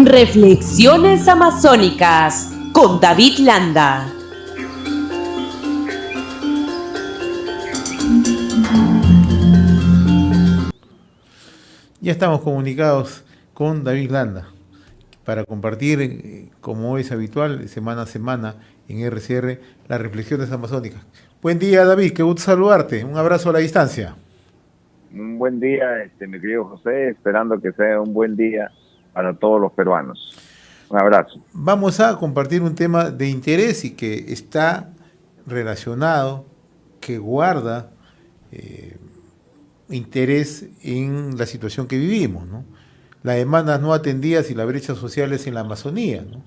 Reflexiones Amazónicas con David Landa. Ya estamos comunicados con David Landa para compartir, como es habitual, semana a semana en RCR, las reflexiones amazónicas. Buen día, David, qué gusto saludarte. Un abrazo a la distancia. Un buen día, mi querido José, esperando que sea un buen día para todos los peruanos. Un abrazo. Vamos a compartir un tema de interés y que está relacionado, que guarda interés en la situación que vivimos, ¿no? Las demandas no atendidas y las brechas sociales en la Amazonía, ¿no?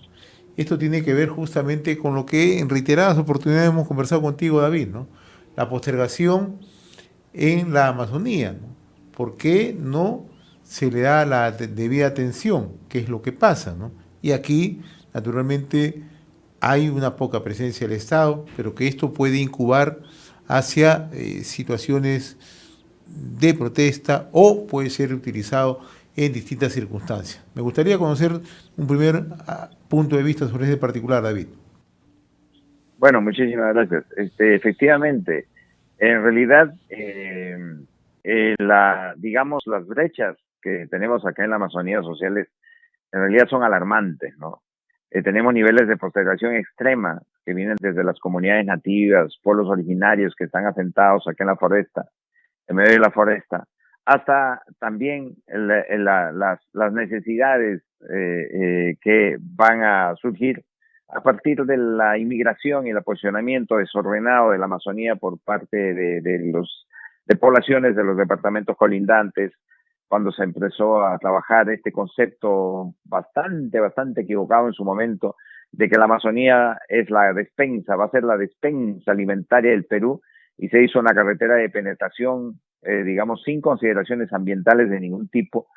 Esto tiene que ver justamente con lo que en reiteradas oportunidades hemos conversado contigo, David, ¿no? La postergación en la Amazonía, ¿no? ¿Por qué no se le da la debida atención? ¿Qué es lo que pasa, ¿no? Y aquí, naturalmente, hay una poca presencia del Estado, pero que esto puede incubar hacia situaciones de protesta o puede ser utilizado en distintas circunstancias. Me gustaría conocer un primer punto de vista sobre este particular, David. Bueno, muchísimas gracias. Efectivamente, en realidad, digamos, las brechas que tenemos acá en la Amazonía sociales, en realidad son alarmantes, ¿no? Tenemos niveles de postergación extrema que vienen desde las comunidades nativas, pueblos originarios que están asentados acá en la foresta, en medio de la foresta, hasta también las necesidades que van a surgir a partir de la inmigración y el posicionamiento desordenado de la Amazonía por parte de poblaciones de los departamentos colindantes, cuando se empezó a trabajar este concepto bastante equivocado en su momento, de que la Amazonía es la despensa, va a ser la despensa alimentaria del Perú, y se hizo una carretera de penetración, digamos, sin consideraciones ambientales de ningún tipo,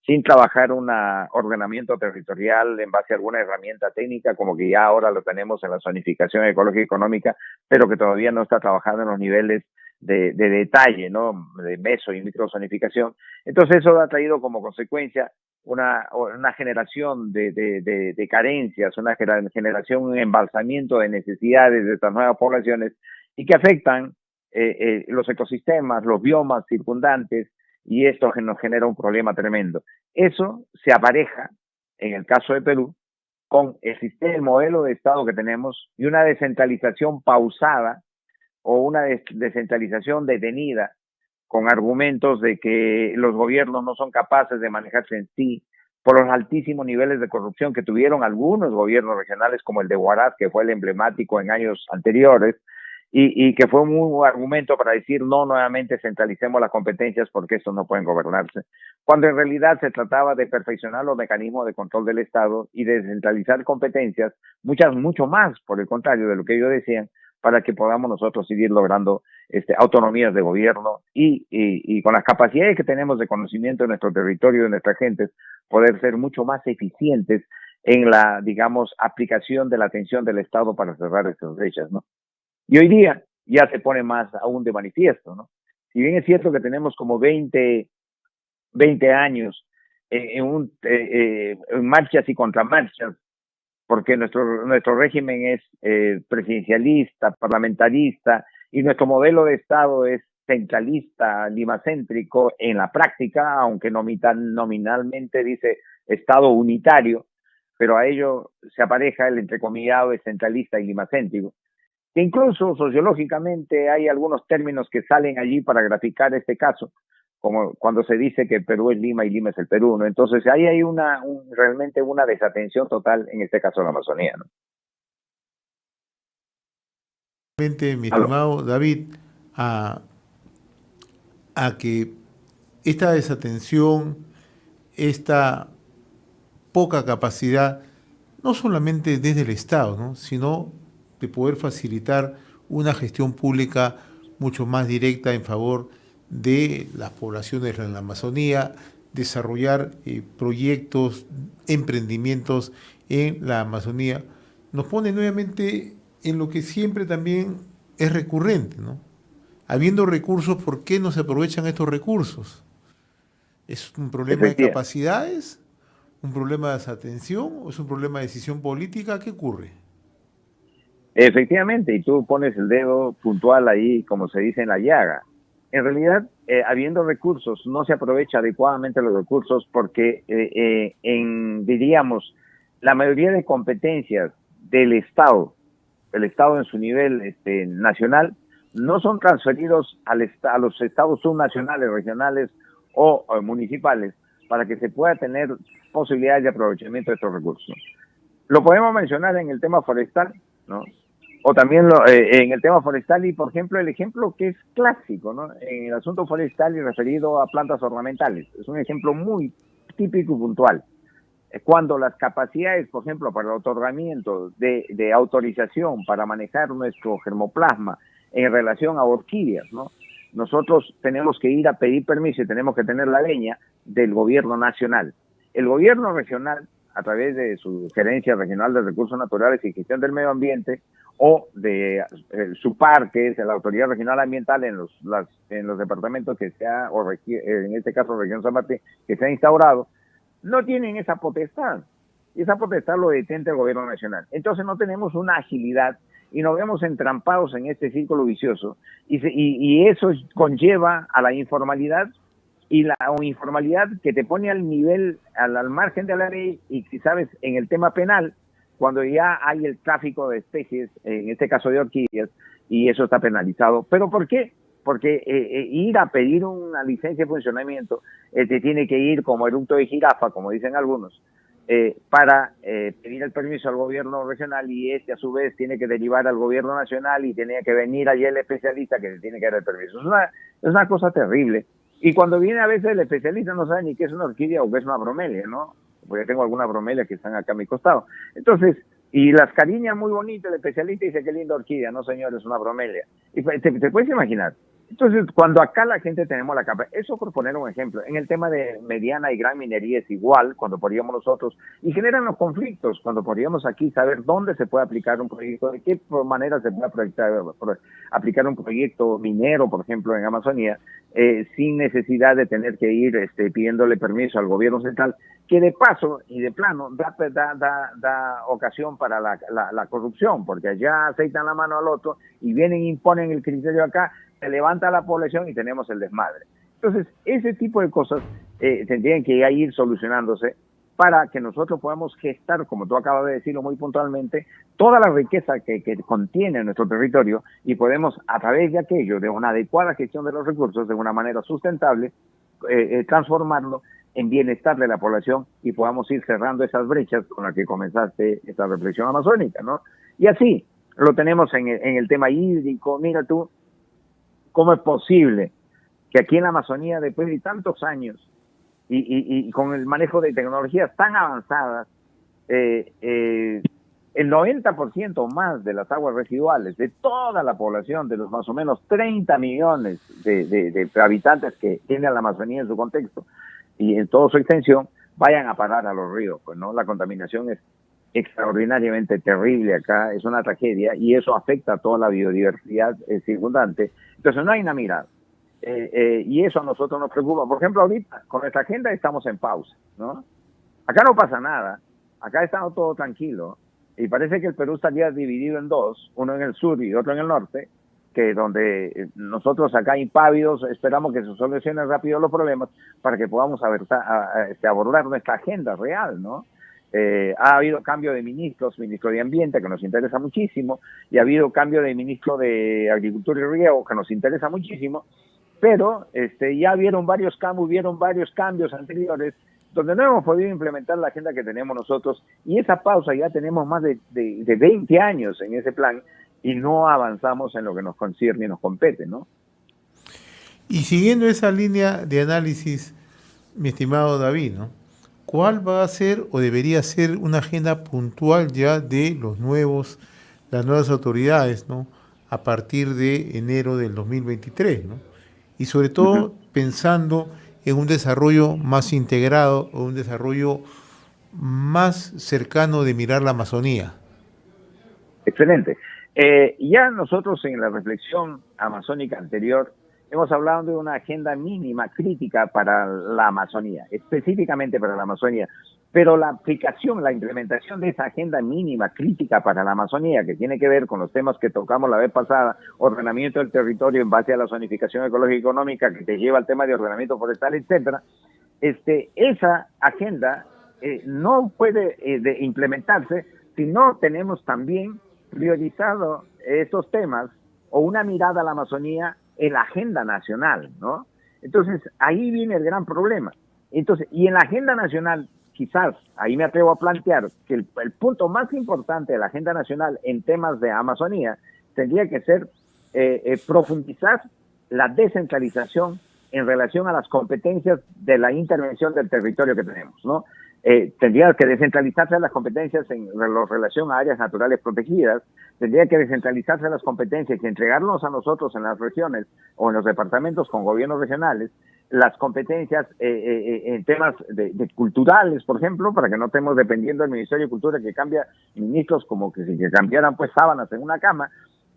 sin trabajar un ordenamiento territorial en base a alguna herramienta técnica, como que ya ahora lo tenemos en la zonificación ecológica y económica, pero que todavía no está trabajando en los niveles de detalle, ¿no? De meso y microzonificación. Entonces eso ha traído como consecuencia una generación de carencias, una generación, un embalsamiento de necesidades de estas nuevas poblaciones y que afectan los ecosistemas, los biomas circundantes, y esto nos genera un problema tremendo. Eso se apareja, en el caso de Perú, con el modelo de Estado que tenemos y una descentralización pausada o una descentralización detenida con argumentos de que los gobiernos no son capaces de manejarse en sí por los altísimos niveles de corrupción que tuvieron algunos gobiernos regionales como el de Huaraz, que fue el emblemático en años anteriores, y que fue un muy argumento para decir no, nuevamente centralicemos las competencias porque estos no pueden gobernarse, cuando en realidad se trataba de perfeccionar los mecanismos de control del Estado y de descentralizar competencias, mucho más, por el contrario de lo que ellos decían, para que podamos nosotros seguir logrando autonomías de gobierno y con las capacidades que tenemos de conocimiento de nuestro territorio y de nuestras gentes, poder ser mucho más eficientes en la, digamos, aplicación de la atención del Estado para cerrar esas brechas, ¿no? Y hoy día ya se pone más aún de manifiesto, ¿no? Si bien es cierto que tenemos como 20 años en marchas y contramarchas, porque nuestro régimen es presidencialista, parlamentarista, y nuestro modelo de Estado es centralista, limacéntrico en la práctica, aunque nominalmente dice Estado unitario, pero a ello se apareja el entrecomillado de centralista y limacéntrico, que incluso sociológicamente hay algunos términos que salen allí para graficar este caso, como cuando se dice que Perú es Lima y Lima es el Perú, ¿no? Entonces ahí hay realmente una desatención total, en este caso en la Amazonía, ¿no? Mi estimado David, a que esta desatención, esta poca capacidad, no solamente desde el Estado, ¿no?, sino de poder facilitar una gestión pública mucho más directa en favor de las poblaciones en la Amazonía, desarrollar proyectos, emprendimientos en la Amazonía, nos pone nuevamente en lo que siempre también es recurrente, ¿no? Habiendo recursos, ¿por qué no se aprovechan estos recursos? ¿Es un problema de capacidades un problema de desatención o es un problema de decisión política? ¿Qué ocurre? Efectivamente, y tú pones el dedo puntual ahí, como se dice, en la llaga. En realidad, habiendo recursos, no se aprovecha adecuadamente los recursos porque, diríamos, la mayoría de competencias del Estado en su nivel nacional, no son transferidos a los estados subnacionales, regionales o municipales para que se pueda tener posibilidades de aprovechamiento de estos recursos. Lo podemos mencionar en el tema forestal, ¿no? O también en el tema forestal y, por ejemplo, el ejemplo que es clásico, ¿no? En el asunto forestal y referido a plantas ornamentales. Es un ejemplo muy típico y puntual. Cuando las capacidades, por ejemplo, para el otorgamiento de autorización para manejar nuestro germoplasma en relación a orquídeas, ¿no? Nosotros tenemos que ir a pedir permiso y tenemos que tener la leña del gobierno nacional. El gobierno regional, a través de su Gerencia Regional de Recursos Naturales y Gestión del Medio Ambiente, o de SUPAR, que es la Autoridad Regional Ambiental en los departamentos que en este caso Región San Martín, que se ha instaurado, no tienen esa potestad. Y esa potestad lo detenta el gobierno nacional. Entonces no tenemos una agilidad y nos vemos entrampados en este círculo vicioso. Y eso conlleva a la informalidad, y la informalidad que te pone al nivel, al margen de la ley, y si sabes, en el tema penal, cuando ya hay el tráfico de especies, en este caso de orquídeas, y eso está penalizado. ¿Pero por qué? Porque ir a pedir una licencia de funcionamiento te tiene que ir como eructo de jirafa, como dicen algunos, para pedir el permiso al gobierno regional, y a su vez tiene que derivar al gobierno nacional y tiene que venir allí el especialista que le tiene que dar el permiso. Es una cosa terrible. Y cuando viene a veces el especialista no sabe ni qué es una orquídea o qué es una bromelia, ¿no? Porque tengo algunas bromelias que están acá a mi costado. Entonces, y las cariñas muy bonitas, el especialista dice qué linda orquídea, no señor, es una bromelia. Y te puedes imaginar. Entonces, cuando acá la gente tenemos la capa, eso por poner un ejemplo, en el tema de mediana y gran minería es igual, cuando podríamos nosotros, y generan los conflictos, cuando podríamos aquí saber dónde se puede aplicar un proyecto, de qué manera se puede aplicar un proyecto minero, por ejemplo, en Amazonía, sin necesidad de tener que ir pidiéndole permiso al gobierno central, que de paso y de plano da ocasión para la corrupción, porque allá aceitan la mano al otro y vienen e imponen el criterio acá, se levanta la población y tenemos el desmadre. Entonces, ese tipo de cosas tendrían que ir solucionándose para que nosotros podamos gestar, como tú acabas de decirlo muy puntualmente, toda la riqueza que contiene nuestro territorio, y podemos, a través de aquello, de una adecuada gestión de los recursos, de una manera sustentable, transformarlo en bienestar de la población y podamos ir cerrando esas brechas con las que comenzaste esta reflexión amazónica, ¿no? Y así lo tenemos en el tema hídrico. Mira tú, ¿cómo es posible que aquí en la Amazonía, después de tantos años y con el manejo de tecnologías tan avanzadas, el 90% más de las aguas residuales de toda la población, de los más o menos 30 millones de habitantes que tiene la Amazonía en su contexto y en toda su extensión, vayan a parar a los ríos? Pues no, la contaminación es extraordinariamente terrible acá, es una tragedia, y eso afecta a toda la biodiversidad circundante. Entonces no hay una mirada. Y eso a nosotros nos preocupa. Por ejemplo, ahorita con nuestra agenda estamos en pausa, ¿no? Acá no pasa nada, acá está todo tranquilo, y parece que el Perú estaría dividido en dos, uno en el sur y otro en el norte, que donde nosotros acá impávidos esperamos que se solucionen rápido los problemas para que podamos abordar nuestra agenda real, ¿no? Ha habido cambio de ministro de Ambiente, que nos interesa muchísimo, y ha habido cambio de ministro de Agricultura y Riego, que nos interesa muchísimo, pero ya hubieron varios cambios anteriores donde no hemos podido implementar la agenda que tenemos nosotros, y esa pausa ya tenemos más de 20 años en ese plan, y no avanzamos en lo que nos concierne y nos compete, ¿no? Y siguiendo esa línea de análisis, mi estimado David, ¿no? ¿Cuál va a ser o debería ser una agenda puntual ya de las nuevas autoridades, ¿no? A partir de enero del 2023, ¿no? Y sobre todo pensando en un desarrollo más integrado o un desarrollo más cercano de mirar la Amazonía. Excelente. Ya nosotros en la reflexión amazónica anterior hemos hablado de una agenda mínima crítica para la Amazonía, específicamente para la Amazonía. Pero la aplicación, la implementación de esa agenda mínima crítica para la Amazonía, que tiene que ver con los temas que tocamos la vez pasada, ordenamiento del territorio en base a la zonificación ecológica y económica, que te lleva al tema de ordenamiento forestal, etcétera, esa agenda no puede implementarse si no tenemos también priorizado estos temas o una mirada a la Amazonía en la agenda nacional, ¿no? Entonces, ahí viene el gran problema. Entonces, y en la agenda nacional, quizás, ahí me atrevo a plantear que el punto más importante de la agenda nacional en temas de Amazonía tendría que ser profundizar la descentralización en relación a las competencias de la intervención del territorio que tenemos, ¿no? Tendría que descentralizarse las competencias en relación a áreas naturales protegidas, tendría que descentralizarse las competencias y entregarnos a nosotros en las regiones o en los departamentos con gobiernos regionales, las competencias en temas de culturales, por ejemplo, para que no estemos dependiendo del Ministerio de Cultura que cambia ministros como que si que cambiaran pues sábanas en una cama,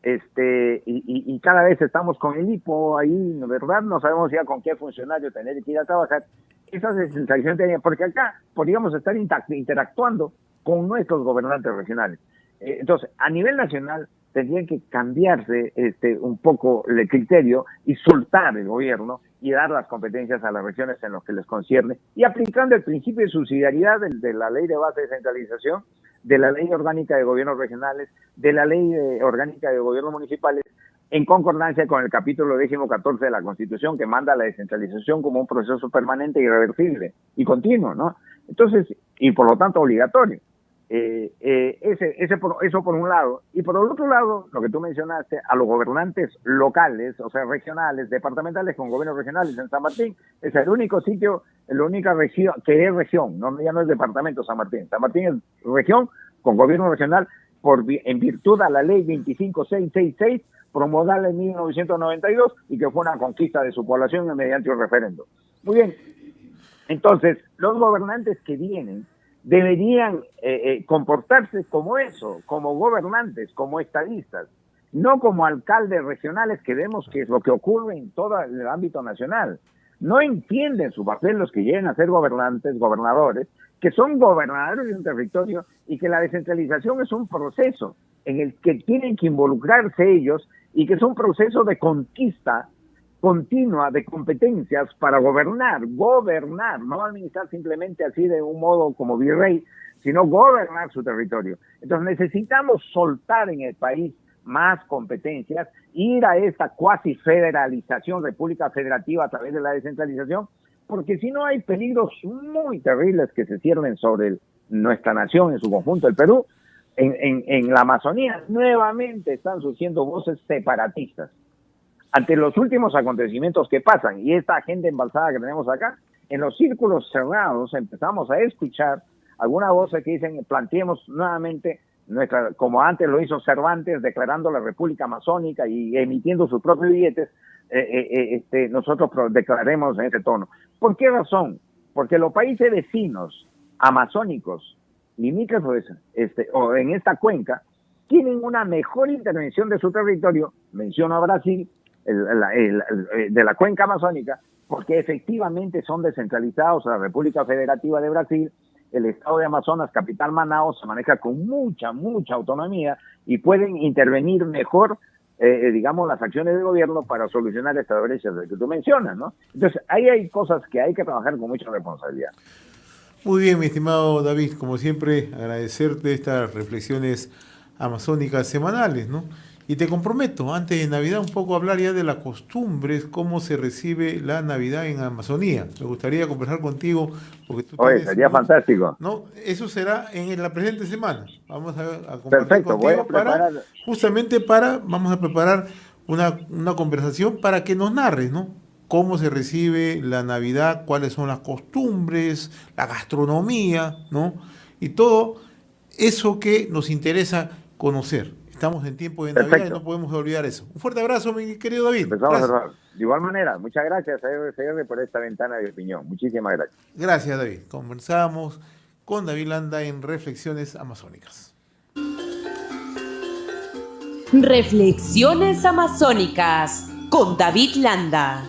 y cada vez estamos con el hipo ahí, ¿verdad? No sabemos ya con qué funcionario tener que ir a trabajar. Esa descentralización tenía, porque acá podríamos estar interactuando con nuestros gobernantes regionales. Entonces, a nivel nacional tendrían que cambiarse un poco el criterio y soltar el gobierno y dar las competencias a las regiones en lo que les concierne y aplicando el principio de subsidiariedad de la ley de base de descentralización, de la ley orgánica de gobiernos regionales, de la ley orgánica de gobiernos municipales, en concordancia con el capítulo 14 de la Constitución que manda la descentralización como un proceso permanente, irreversible y continuo, ¿no? Entonces, y por lo tanto obligatorio. Eso por un lado. Y por el otro lado, lo que tú mencionaste, a los gobernantes locales, o sea, regionales, departamentales con gobiernos regionales en San Martín, es el único sitio, la única región, que es región, no, ya no es departamento San Martín. San Martín es región con gobierno regional en virtud a la ley 25666, promulgada en 1992 y que fue una conquista de su población mediante un referéndum. Muy bien. Entonces, los gobernantes que vienen deberían comportarse como eso, como gobernantes, como estadistas, no como alcaldes regionales que vemos que es lo que ocurre en todo el ámbito nacional. No entienden su papel los que llegan a ser gobernantes, gobernadores, que son gobernadores de un territorio y que la descentralización es un proceso en el que tienen que involucrarse ellos y que es un proceso de conquista continua de competencias para gobernar, no administrar simplemente así de un modo como virrey, sino gobernar su territorio. Entonces necesitamos soltar en el país más competencias, ir a esta cuasi federalización, república federativa a través de la descentralización, porque si no hay peligros muy terribles que se ciernen sobre nuestra nación en su conjunto, el Perú. En la Amazonía nuevamente están surgiendo voces separatistas. Ante los últimos acontecimientos que pasan y esta agenda embalsada que tenemos acá, en los círculos cerrados empezamos a escuchar algunas voces que dicen planteemos nuevamente como antes lo hizo Cervantes, declarando la República Amazónica y emitiendo sus propios billetes, nosotros declaremos en ese tono. ¿Por qué razón? Porque los países vecinos amazónicos, limítrofes o en esta cuenca, tienen una mejor intervención de su territorio, menciono a Brasil, de la cuenca amazónica, porque efectivamente son descentralizados. La República Federativa de Brasil, el estado de Amazonas, capital Manaus, se maneja con mucha autonomía y pueden intervenir mejor, digamos, las acciones de gobierno para solucionar estas brechas que tú mencionas, ¿no? Entonces, ahí hay cosas que hay que trabajar con mucha responsabilidad. Muy bien, mi estimado David, como siempre, agradecerte estas reflexiones amazónicas semanales, ¿no? Y te comprometo, antes de Navidad, un poco hablar ya de las costumbres, cómo se recibe la Navidad en Amazonía. Me gustaría conversar contigo, porque tú tienes, sería fantástico. ¿no? Eso será en la presente semana. Vamos a compartir Perfecto, contigo vamos a preparar una conversación para que nos narres, ¿no? Cómo se recibe la Navidad, cuáles son las costumbres, la gastronomía, ¿no? Y todo eso que nos interesa conocer. Estamos en tiempo de Navidad. Perfecto. Y no podemos olvidar eso. Un fuerte abrazo, mi querido David. De igual manera, muchas gracias a RCR por esta ventana de opinión. Muchísimas gracias. Gracias, David. Conversamos con David Landa en Reflexiones Amazónicas. Reflexiones Amazónicas con David Landa.